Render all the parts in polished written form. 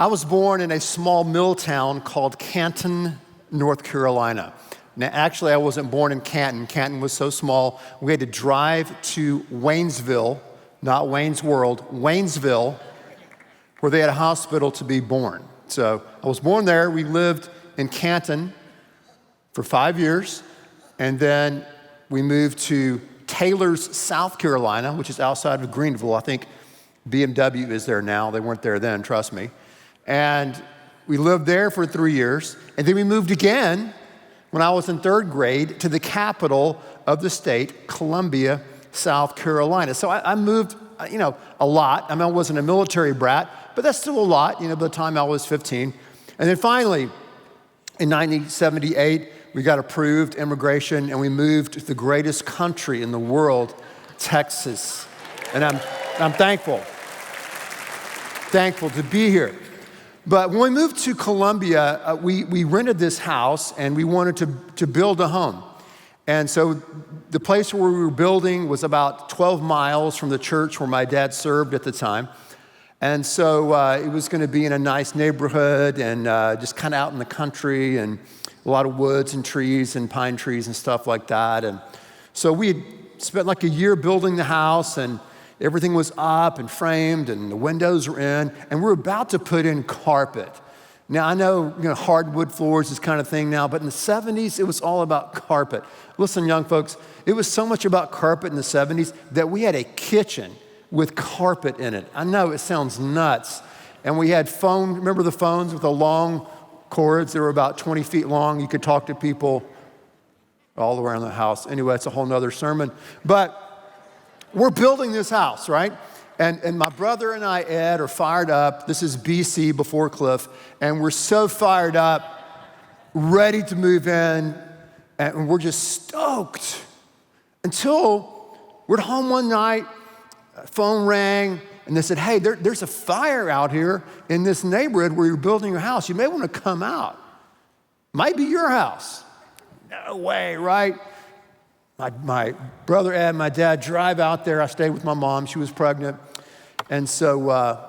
I was born in a small mill town called Canton, North Carolina. Now, actually, I wasn't born in Canton. Canton was so small, we had to drive to Waynesville, not Wayne's World, Waynesville, where they had a hospital to be born. So I was born there. We lived in Canton for 5 years, and then we moved to Taylor's, South Carolina, which is outside of Greenville. I think BMW is there now. They weren't there then, trust me. And we lived there for 3 years, and then we moved again when I was in third grade to the capital of the state, Columbia, South Carolina. So I moved, a lot. I mean, I wasn't a military brat, but that's still a lot, by the time I was 15. And then finally, in 1978, we got approved immigration, and we moved to the greatest country in the world, Texas. And I'm thankful to be here. But when we moved to Columbia, we rented this house, and we wanted to build a home. And so the place where we were building was about 12 miles from the church where my dad served at the time. And so it was going to be in a nice neighborhood and just kind of out in the country, and a lot of woods and trees and pine trees and stuff like that. And so we had spent like a year building the house, and everything was up and framed, and the windows were in, and we were about to put in carpet. Now, I know, hardwood floors, this kind of thing now, but in the 70s, it was all about carpet. Listen, young folks, it was so much about carpet in the 70s that we had a kitchen with carpet in it. I know it sounds nuts. And we had remember the phones with the long cords? They were about 20 feet long. You could talk to people all around the house. Anyway, it's a whole nother sermon. But we're building this house, right? And my brother and I, Ed, are fired up. This is BC, before Cliff. And we're so fired up, ready to move in. And we're just stoked. Until we're at home one night, phone rang, and they said, hey, there's a fire out here in this neighborhood where you're building your house. You may want to come out. Might be your house. No way, right? My brother Ed and my dad drive out there. I stayed with my mom. She was pregnant. And so,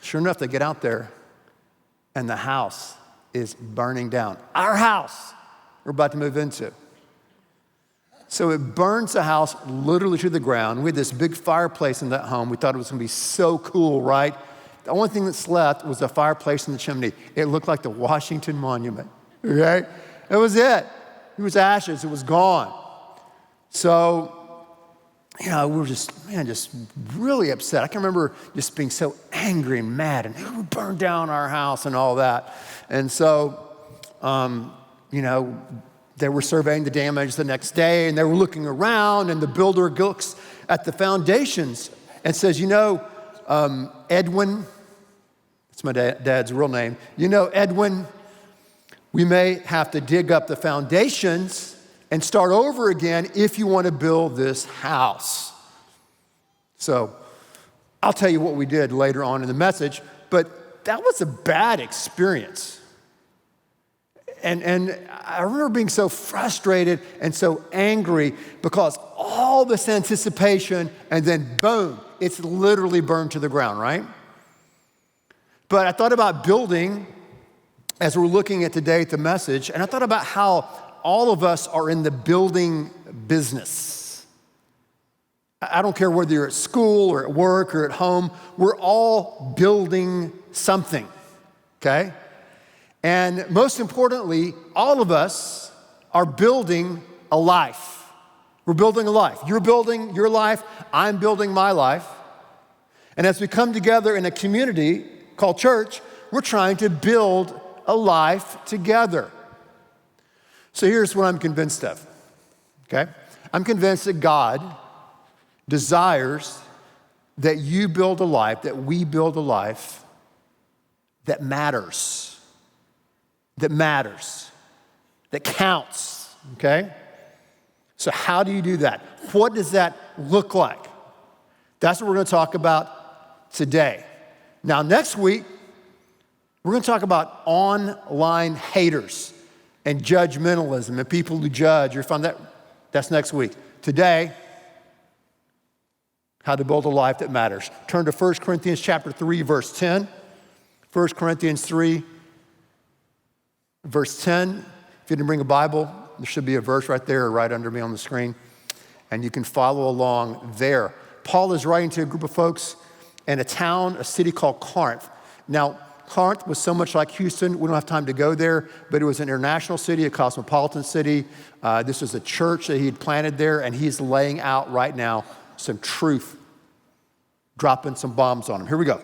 sure enough, they get out there, and the house is burning down. Our house we're about to move into. So it burns the house literally to the ground. We had this big fireplace in that home. We thought it was going to be so cool, right? The only thing that's left was the fireplace in the chimney. It looked like the Washington Monument, right? It was it. It was ashes. It was gone. So, we were just really upset. I can remember just being so angry and mad, and who burned down our house and all that. And so, they were surveying the damage the next day, and they were looking around, and the builder looks at the foundations and says, Edwin, that's my dad's real name. Edwin, we may have to dig up the foundations and start over again if you want to build this house. So I'll tell you what we did later on in the message, but that was a bad experience. And I remember being so frustrated and so angry because all this anticipation, and then boom, it's literally burned to the ground, right? But I thought about building as we're looking at today at the message, and I thought about how all of us are in the building business. I don't care whether you're at school or at work or at home, we're all building something, okay? And most importantly, all of us are building a life. We're building a life. You're building your life, I'm building my life. And as we come together in a community called church, we're trying to build a life together. So here's what I'm convinced of, okay? I'm convinced that God desires that you build a life, that we build a life that matters, that counts, okay? So how do you do that? What does that look like? That's what we're going to talk about today. Now, next week, we're going to talk about online haters and judgmentalism and people who judge. You'll find that's next week. Today, how to build a life that matters. Turn to 1 Corinthians chapter 3, verse 10. 1 Corinthians 3, verse 10. If you didn't bring a Bible, there should be a verse right there or right under me on the screen, and you can follow along there. Paul is writing to a group of folks in a city called Corinth. Now, Corinth was so much like Houston. We don't have time to go there, but it was an international city, a cosmopolitan city. This was a church that he had planted there, and he's laying out right now some truth, dropping some bombs on them. Here we go.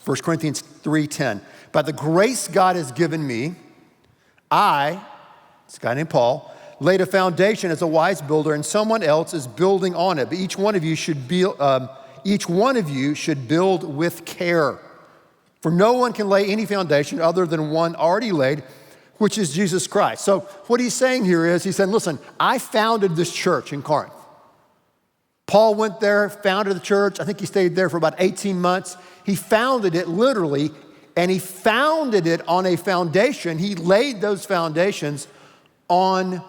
1 Corinthians 3:10. By the grace God has given me, this guy named Paul, laid a foundation as a wise builder, and someone else is building on it. But each one of you should build with care. For no one can lay any foundation other than one already laid, which is Jesus Christ. So what he's saying here is, he's saying, listen, I founded this church in Corinth. Paul went there, founded the church. I think he stayed there for about 18 months. He founded it literally, and he founded it on a foundation. He laid those foundations on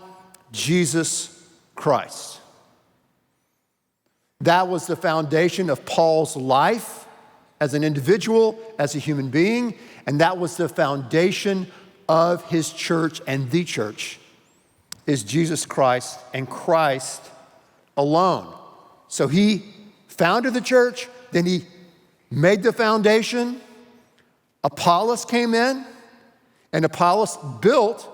Jesus Christ. That was the foundation of Paul's life as an individual, as a human being, and that was the foundation of his church, and the church is Jesus Christ and Christ alone. So he founded the church, then he made the foundation. Apollos came in, and Apollos built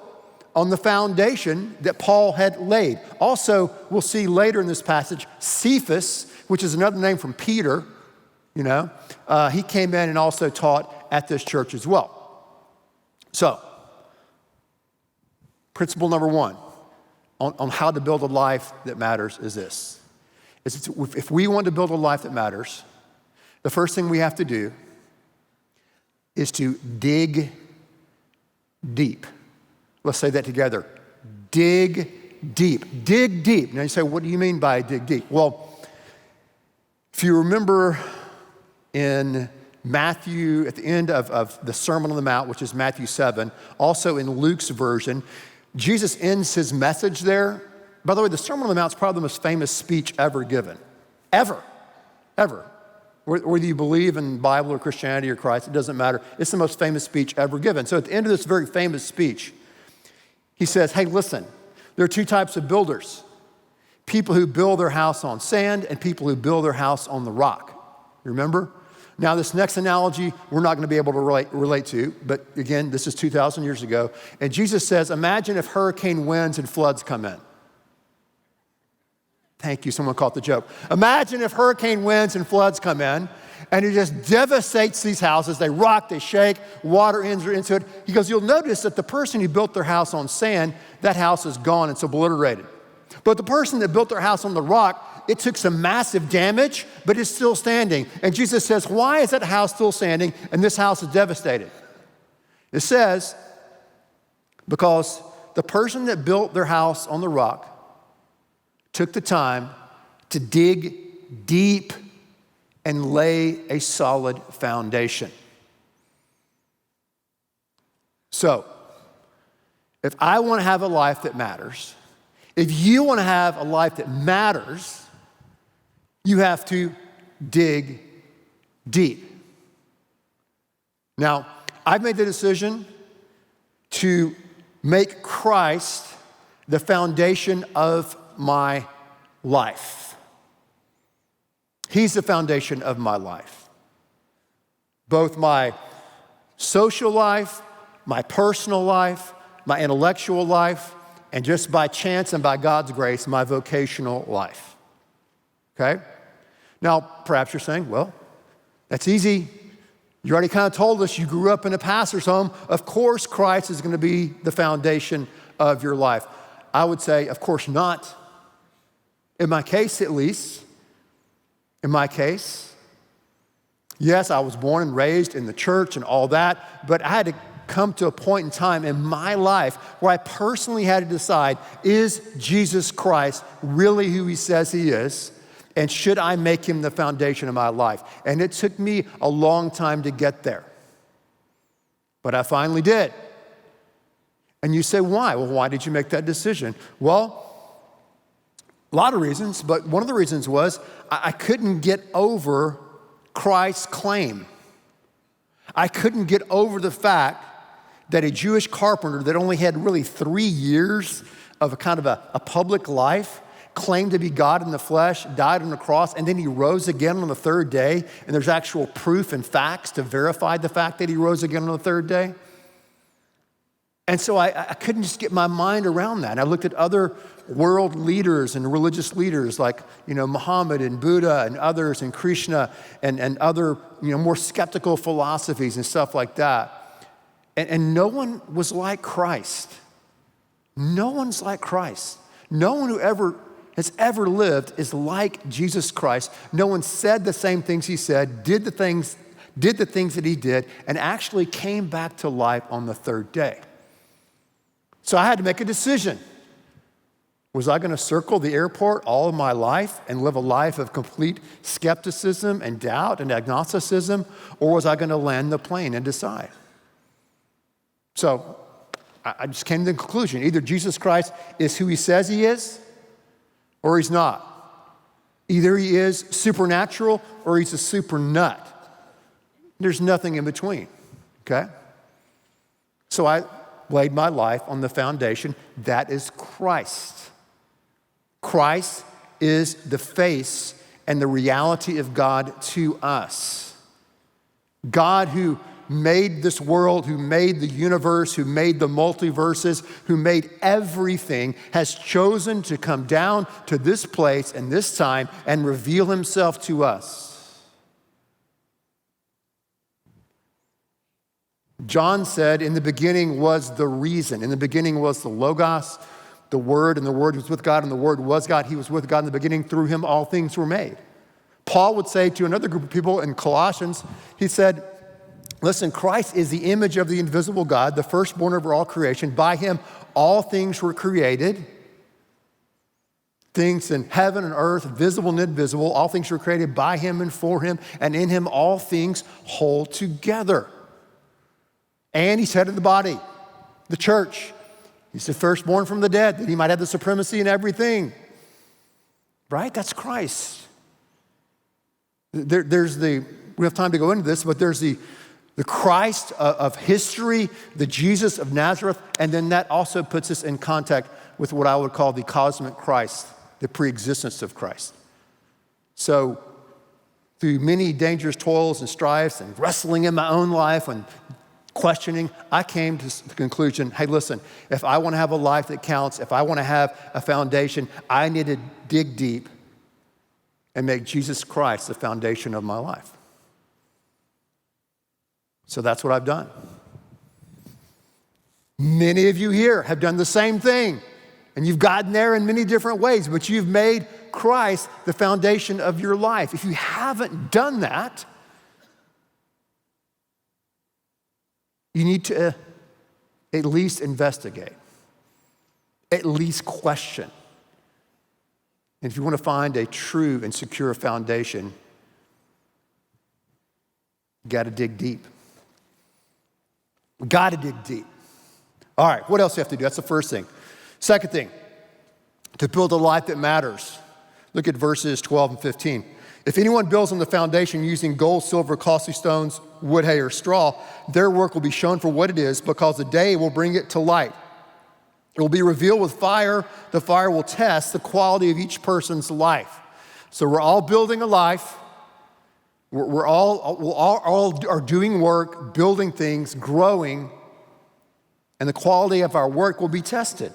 on the foundation that Paul had laid. Also, we'll see later in this passage, Cephas, which is another name from Peter, he came in and also taught at this church as well. So, principle number one on how to build a life that matters is this. If we want to build a life that matters, the first thing we have to do is to dig deep. Let's say that together. Dig deep. Dig deep. Now you say, what do you mean by dig deep? Well, if you remember in Matthew, at the end of the Sermon on the Mount, which is Matthew 7, also in Luke's version, Jesus ends his message there. By the way, the Sermon on the Mount is probably the most famous speech ever given. Ever. Whether you believe in Bible or Christianity or Christ, it doesn't matter. It's the most famous speech ever given. So at the end of this very famous speech, he says, hey, listen, there are two types of builders. People who build their house on sand and people who build their house on the rock. You remember? Now, this next analogy, we're not going to be able to relate to, but again, this is 2,000 years ago. And Jesus says, imagine if hurricane winds and floods come in. Thank you, someone caught the joke. Imagine if hurricane winds and floods come in, and it just devastates these houses. They rock, they shake, water enters into it. He goes, you'll notice that the person who built their house on sand, that house is gone, it's obliterated. But the person that built their house on the rock, it took some massive damage, but it's still standing. And Jesus says, why is that house still standing and this house is devastated? It says, because the person that built their house on the rock took the time to dig deep and lay a solid foundation. So, if I want to have a life that matters, if you want to have a life that matters, you have to dig deep. Now, I've made the decision to make Christ the foundation of my life. He's the foundation of my life. Both my social life, my personal life, my intellectual life, and just by chance and by God's grace, my vocational life. Okay? Now, perhaps you're saying, well, that's easy. You already kind of told us you grew up in a pastor's home. Of course, Christ is going to be the foundation of your life. I would say, of course not. In my case, at least, yes, I was born and raised in the church and all that, but I had to come to a point in time in my life where I personally had to decide, is Jesus Christ really who he says he is? And should I make him the foundation of my life? And it took me a long time to get there. But I finally did. And you say, why? Well, why did you make that decision? Well, a lot of reasons, but one of the reasons was I couldn't get over Christ's claim. I couldn't get over the fact that a Jewish carpenter that only had really 3 years of a public life, claimed to be God in the flesh, died on the cross, and then he rose again on the third day, and there's actual proof and facts to verify the fact that he rose again on the third day. And so I couldn't just get my mind around that. And I looked at other world leaders and religious leaders like, Muhammad and Buddha and others and Krishna and other, more skeptical philosophies and stuff like that. And no one was like Christ. No one's like Christ. No one who has ever lived is like Jesus Christ. No one said the same things he said, did the things that he did, and actually came back to life on the third day. So I had to make a decision. Was I going to circle the airport all of my life and live a life of complete skepticism and doubt and agnosticism, or was I going to land the plane and decide? So I just came to the conclusion, either Jesus Christ is who he says he is, or he's not. Either he is supernatural, or he's a super nut. There's nothing in between, okay? So I laid my life on the foundation that is Christ. Christ is the face and the reality of God to us. God who made this world, who made the universe, who made the multiverses, who made everything, has chosen to come down to this place and this time and reveal himself to us. John said, in the beginning was the reason. In the beginning was the Logos, the Word, and the Word was with God, and the Word was God. He was with God in the beginning. Through him, all things were made. Paul would say to another group of people in Colossians, he said, listen, Christ is the image of the invisible God, the firstborn over all creation. By him, all things were created. Things in heaven and earth, visible and invisible, all things were created by him and for him, and in him all things hold together. And he's head of the body, the church. He's the firstborn from the dead, that he might have the supremacy in everything. Right? That's Christ. We have time to go into this, but there's the Christ of history, the Jesus of Nazareth, and then that also puts us in contact with what I would call the cosmic Christ, the preexistence of Christ. So through many dangerous toils and strifes and wrestling in my own life and questioning, I came to the conclusion, hey, listen, if I want to have a life that counts, if I want to have a foundation, I need to dig deep and make Jesus Christ the foundation of my life. So that's what I've done. Many of you here have done the same thing, and you've gotten there in many different ways, but you've made Christ the foundation of your life. If you haven't done that, you need to at least investigate, at least question. And if you want to find a true and secure foundation, you got to dig deep. We got to dig deep. All right, what else do you have to do? That's the first thing. Second thing, to build a life that matters. Look at verses 12 and 15. If anyone builds on the foundation using gold, silver, costly stones, wood, hay, or straw, their work will be shown for what it is, because the day will bring it to light. It will be revealed with fire. The fire will test the quality of each person's life. So we're all building a life. We're all are doing work, building things, growing, and the quality of our work will be tested.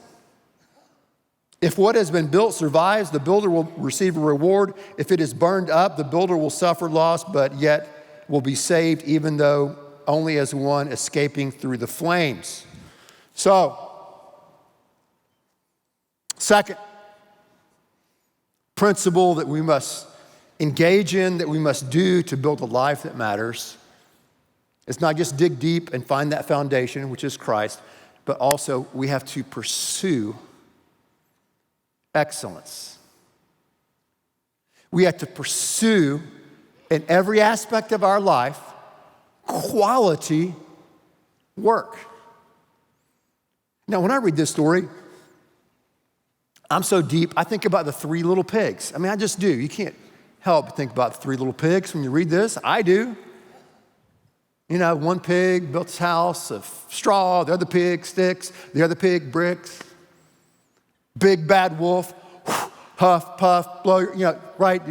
If what has been built survives, the builder will receive a reward. If it is burned up, the builder will suffer loss, but yet will be saved, even though only as one escaping through the flames. So, second principle that we must engage in, that we must do to build a life that matters, is not just dig deep and find that foundation, which is Christ, but also we have to pursue excellence. We have to pursue, in every aspect of our life, quality work. Now, when I read this story, I'm so deep, I think about the 3 little pigs. I mean, I just do. You can't help but think about the 3 little pigs when you read this. I do. You know, one pig built his house of straw, the other pig sticks, the other pig bricks. Big bad wolf, huff, puff, blow, right?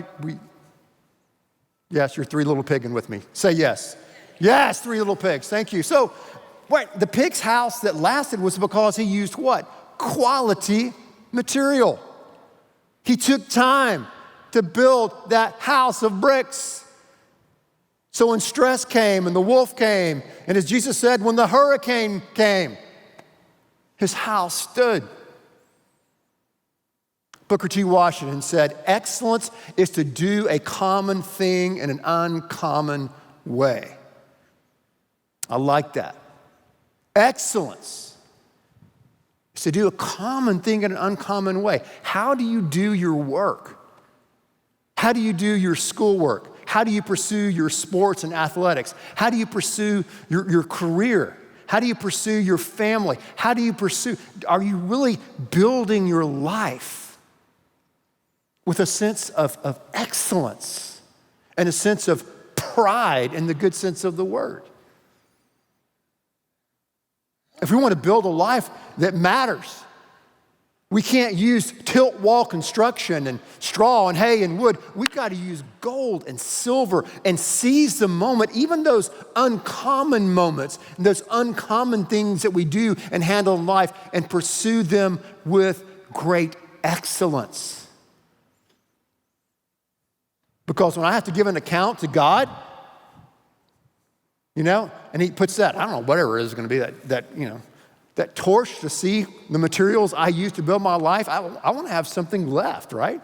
Yes, you're 3 little pigging with me. Say yes. Yes, 3 little pigs. Thank you. So, the pig's house that lasted was because he used what? Quality material. He took time to build that house of bricks. So when stress came and the wolf came, and as Jesus said, when the hurricane came, his house stood. Booker T. Washington said, excellence is to do a common thing in an uncommon way. I like that. Excellence is to do a common thing in an uncommon way. How do you do your work? How do you do your schoolwork? How do you pursue your sports and athletics? How do you pursue your career? How do you pursue your family? Are you really building your life with a sense of excellence and a sense of pride in the good sense of the word? If we want to build a life that matters, we can't use tilt wall construction and straw and hay and wood. We've got to use gold and silver and seize the moment, even those uncommon moments, and those uncommon things that we do and handle in life, and pursue them with great excellence. Because when I have to give an account to God, and he puts that, I don't know, whatever it is going to be, that torch to see the materials I use to build my life, I want to have something left, right?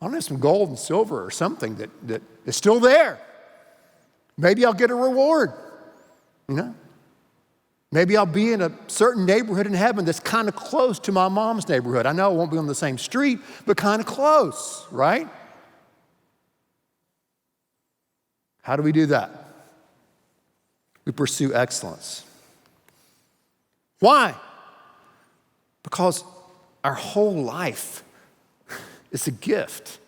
I want to have some gold and silver or something that is still there. Maybe I'll get a reward, Maybe I'll be in a certain neighborhood in heaven that's kind of close to my mom's neighborhood. I know it won't be on the same street, but kind of close, right? How do we do that? We pursue excellence. Why? Because our whole life is a gift.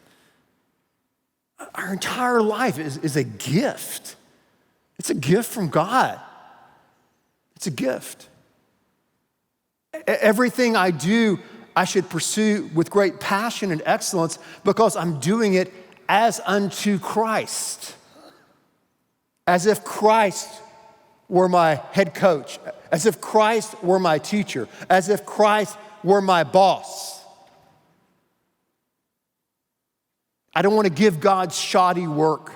Our entire life is a gift. It's a gift from God. It's a gift. Everything I do, I should pursue with great passion and excellence because I'm doing it as unto Christ. As if Christ were my head coach, as if Christ were my teacher, as if Christ were my boss. I don't want to give God shoddy work.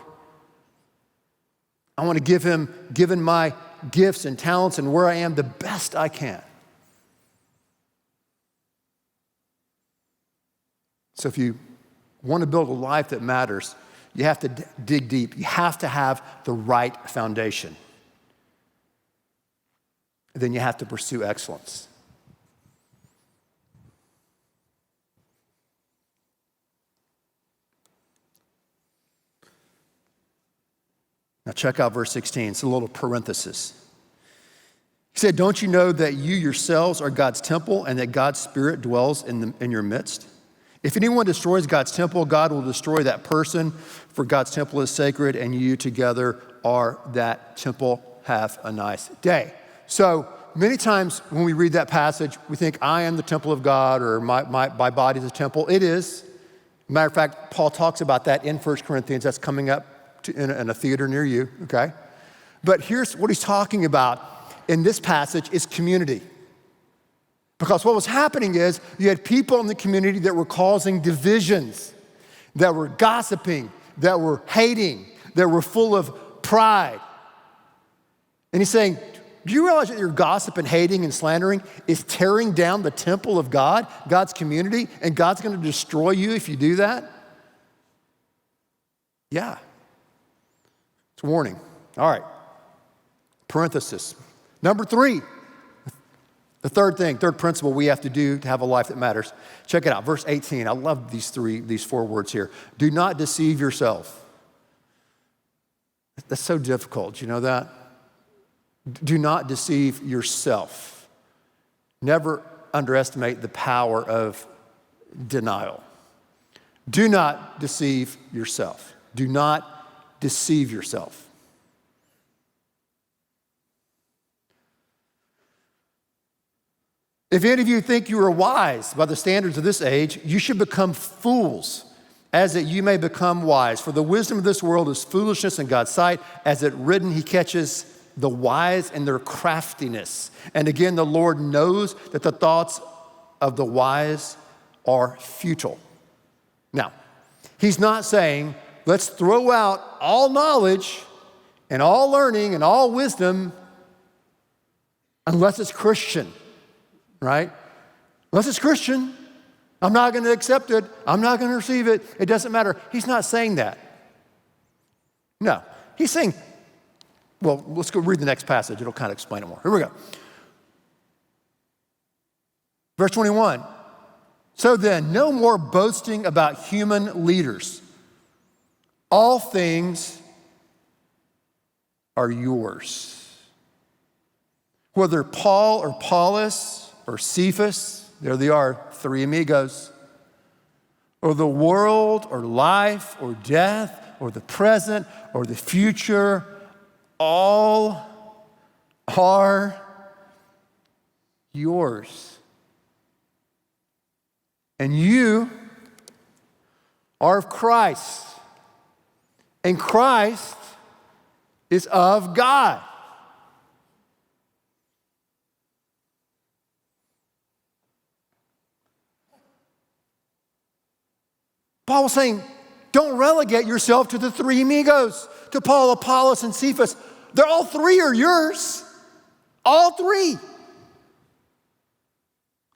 I want to give him, given my gifts and talents and where I am, the best I can. So if you want to build a life that matters, you have to dig deep. You have to have the right foundation. Then you have to pursue excellence. Now check out verse 16. It's a little parenthesis. He said, don't you know that you yourselves are God's temple and that God's Spirit dwells in your midst? If anyone destroys God's temple, God will destroy that person, for God's temple is sacred and you together are that temple. Have a nice day. So many times when we read that passage, we think, I am the temple of God, or my body is a temple. It is. Matter of fact, Paul talks about that in 1 Corinthians. That's coming up in a theater near you, okay? But here's what he's talking about in this passage is community. Because what was happening is you had people in the community that were causing divisions, that were gossiping, that were hating, that were full of pride. And he's saying, do you realize that your gossip and hating and slandering is tearing down the temple of God, God's community, and God's going to destroy you if you do that? Yeah. It's a warning. All right. Parenthesis. Number 3, the third principle we have to do to have a life that matters. Check it out, verse 18. I love these 4 words here. Do not deceive yourself. That's so difficult, you know that? Do not deceive yourself. Never underestimate the power of denial. Do not deceive yourself. Do not deceive yourself. If any of you think you are wise by the standards of this age, you should become fools, as that you may become wise. For the wisdom of this world is foolishness in God's sight. As it written, he catches the wise in their craftiness. And again, the Lord knows that the thoughts of the wise are futile. Now, he's not saying, let's throw out all knowledge and all learning and all wisdom unless it's Christian, right? Unless it's Christian, I'm not going to accept it. I'm not going to receive it. It doesn't matter. He's not saying that. No, he's saying, well, let's go read the next passage. It'll kind of explain it more. Here we go. Verse 21. So then, no more boasting about human leaders. All things are yours. Whether Paul or Apollos or Cephas, there they are, three amigos, or the world or life or death or the present or the future, all are yours. And you are of Christ, and Christ is of God. Paul was saying, don't relegate yourself to the three amigos, to Paul, Apollos, and Cephas. They're all three are yours. All three.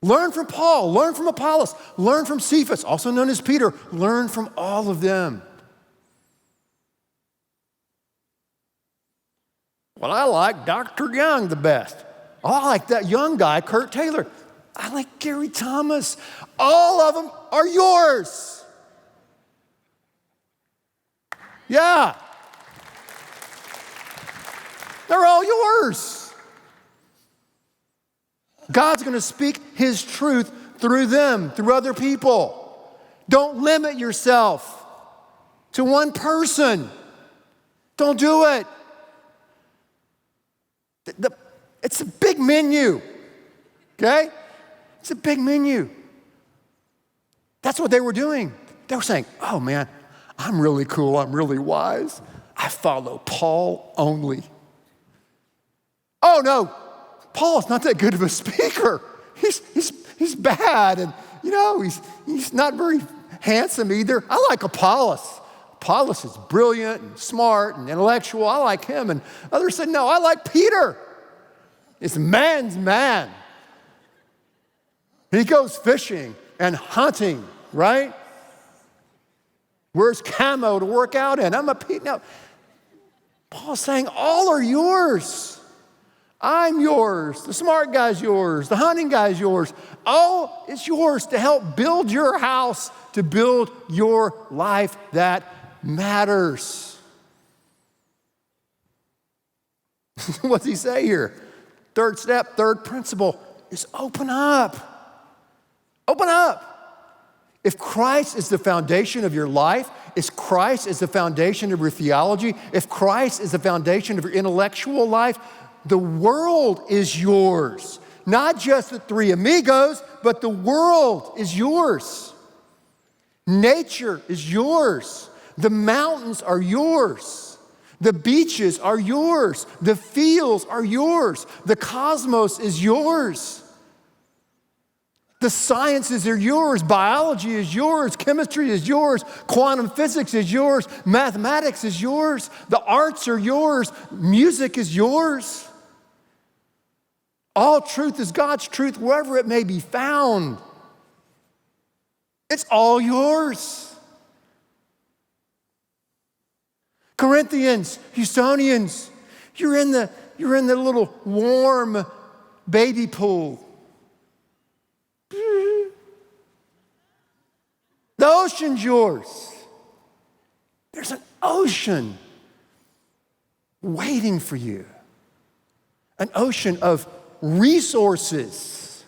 Learn from Paul, learn from Apollos, learn from Cephas, also known as Peter. Learn from all of them. Well, I like Dr. Young the best. Oh, I like that young guy, Kurt Taylor. I like Gary Thomas. All of them are yours. Yeah. They're all yours. God's going to speak his truth through them, through other people. Don't limit yourself to one person. Don't do it. It's a big menu, okay? It's a big menu. That's what they were doing. They were saying, oh man, I'm really cool, I'm really wise. I follow Paul only. Oh no, Paul's not that good of a speaker. He's bad, and he's not very handsome either. I like Apollos. Apollos is brilliant and smart and intellectual. I like him. And others said, no, I like Peter. It's man's man. He goes fishing and hunting, right? Wears camo to work out in. I'm a Pete. Now, Paul's saying, all are yours. I'm yours. The smart guy's yours. The hunting guy's yours. All is yours to help build your house, to build your life that matters. What's he say here? Third step, third principle is open up. Open up. If Christ is the foundation of your life, if Christ is the foundation of your theology, if Christ is the foundation of your intellectual life, the world is yours. Not just the three amigos, but the world is yours. Nature is yours. The mountains are yours. The beaches are yours. The fields are yours. The cosmos is yours. The sciences are yours. Biology is yours. Chemistry is yours. Quantum physics is yours. Mathematics is yours. The arts are yours. Music is yours. All truth is God's truth, wherever it may be found. It's all yours. Corinthians, Houstonians, you're in the little warm baby pool. The ocean's yours. There's an ocean waiting for you. An ocean of resources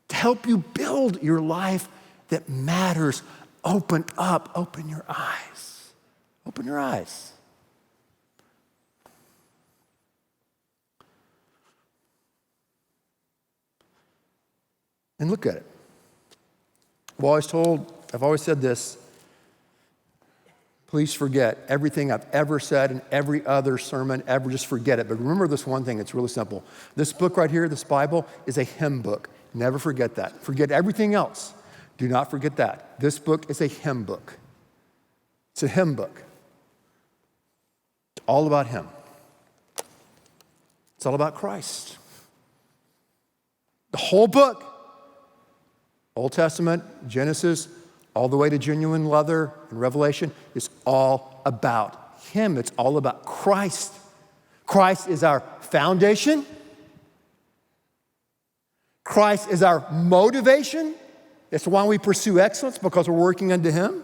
to help you build your life that matters. Open up, open your eyes. Open your eyes. And look at it. I've always said this, please forget everything I've ever said in every other sermon ever, just forget it. But remember this one thing, it's really simple. This book right here, this Bible, is a hymn book. Never forget that. Forget everything else. Do not forget that. This book is a hymn book. It's a hymn book. It's all about him. It's all about Christ. The whole book, Old Testament, Genesis, all the way to genuine leather and Revelation, is all about him. It's all about Christ. Christ is our foundation. Christ is our motivation. That's why we pursue excellence, because we're working unto him.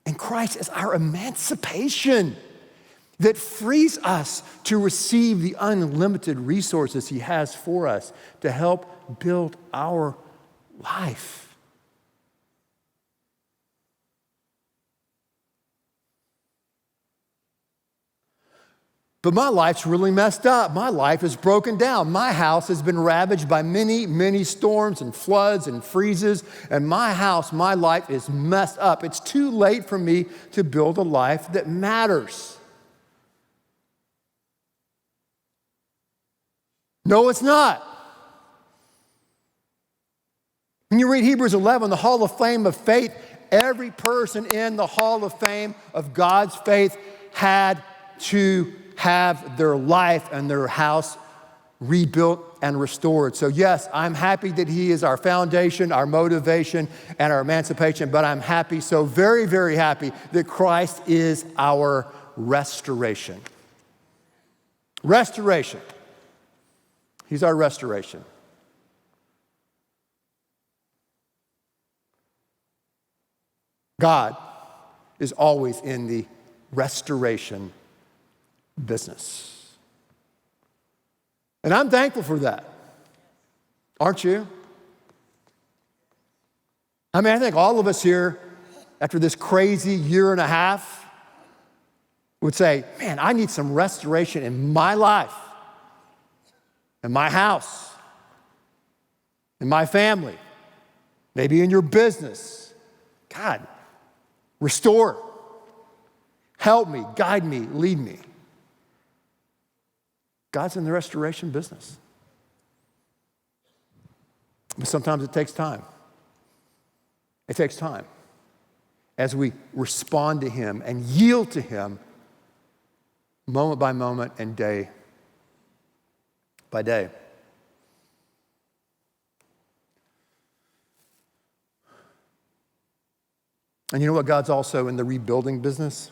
And Christ is our emancipation that frees us to receive the unlimited resources he has for us to help build our life. But my life's really messed up. My life is broken down. My house has been ravaged by many, many storms and floods and freezes. And my house, my life is messed up. It's too late for me to build a life that matters. No, it's not. When you read Hebrews 11, the Hall of Fame of faith, every person in the Hall of Fame of God's faith had to have their life and their house rebuilt and restored. So yes, I'm happy that he is our foundation, our motivation, and our emancipation, but I'm happy, so very, very happy, that Christ is our restoration. Restoration. He's our restoration. God is always in the restoration business. And I'm thankful for that. Aren't you? I mean, I think all of us here, after this crazy year and a half, would say, man, I need some restoration in my life, in my house, in my family, maybe in your business. God, restore. Help me, guide me, lead me. God's in the restoration business. But sometimes it takes time. It takes time as we respond to him and yield to him moment by moment and day by day. And you know what? God's also in the rebuilding business.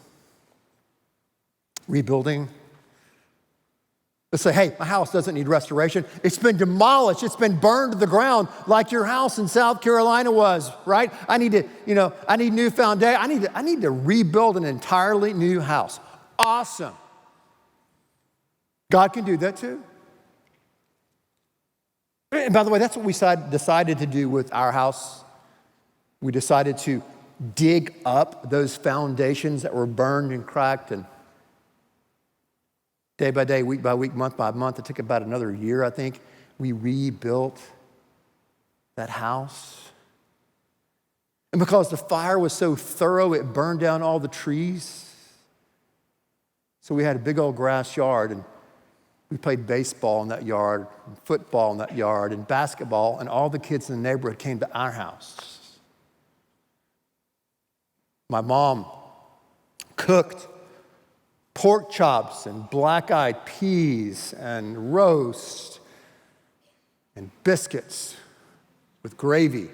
Rebuilding. Let's say, hey, my house doesn't need restoration. It's been demolished. It's been burned to the ground like your house in South Carolina was, right? I need new foundation. I need to rebuild an entirely new house. Awesome. God can do that too. And by the way, that's what we decided to do with our house. We decided to dig up those foundations that were burned and cracked, and day by day, week by week, month by month, it took about another year, I think, we rebuilt that house. And because the fire was so thorough, it burned down all the trees. So we had a big old grass yard, and we played baseball in that yard, and football in that yard, and basketball, and all the kids in the neighborhood came to our house. My mom cooked pork chops and black-eyed peas and roast and biscuits with gravy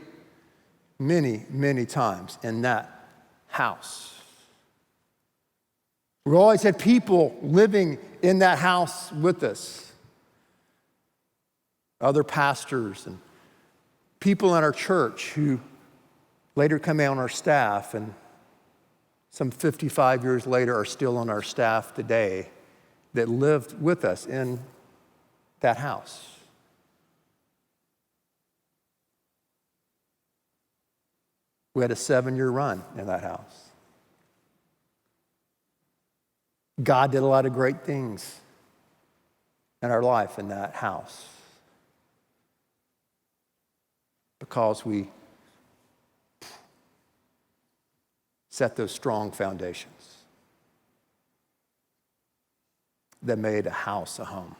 many, many times in that house. We always had people living in that house with us. Other pastors and people in our church who later come on our staff and some 55 years later are still on our staff today that lived with us in that house. We had a 7-year run in that house. God did a lot of great things in our life in that house. because we set those strong foundations that made a house a home.